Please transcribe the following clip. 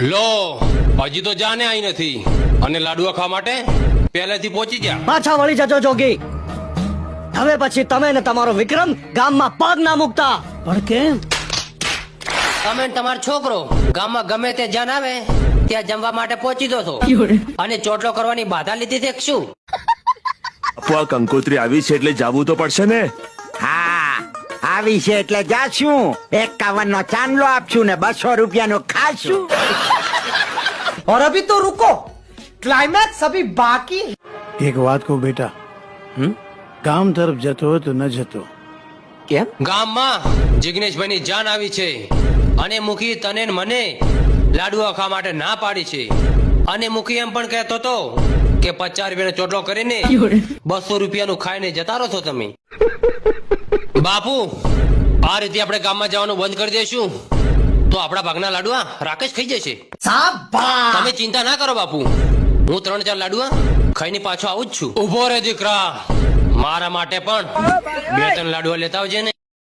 લો હજી તો જાને આવી નથી અને લાડુઆ ખાવા માટે પહેલેથી પહોંચી ગયા. પાછા વળી જજો જોગી. હવે પછી તમે ને તમારો વિક્રમ ગામમાં પગ ના મૂકતા. પણ કેમ? તમે ને તમારો છોકરો ગામમાં ગમે તે જાન આવે ત્યાં જમવા માટે પહોંચી દો છો અને ચોટલો કરવાની બાધા લીધી છે કે શું? આ કંકોત્રી આવી છે એટલે જાવું તો પડશે ને. હા આવી છે એટલે જાશું. 51 નો ચાંદલો આપશું ને 200 રૂપિયાનો ખાશું. और अभी तो रुको, क्लाइमैक्स अभी बाकी है. एक बात को बेटा, काम तरफ जतो हो तो न जतो. કેમ? ગામમાં જિગ્નેશભાઈ ની જાન આવી છે અને મુખી તને ને મને લાડુઆ ખાવા માટે ના પાડી છે. અને મુખી એમ પણ કહેતો હતો કે 50 રૂપિયાનો ચોટલો કરીને 200 રૂપિયાનું ખાઈને જતા રહો છો તમે. બાપુ આ રીતે આપણે ગામમાં જવાનું બંધ કરી દઈશું તો આપણા ભાગના લાડુઆ રાકેશ ખાઈ જશે. शाबाश. તમે ચિંતા ના કરો બાપુ, હું 3-4 લાડુઆ ખાઈને પાછો આવું જ છું. ઉભો રે દીકરા, મારા માટે પણ 2-3 લાડુઆ લેતા આવજે ને.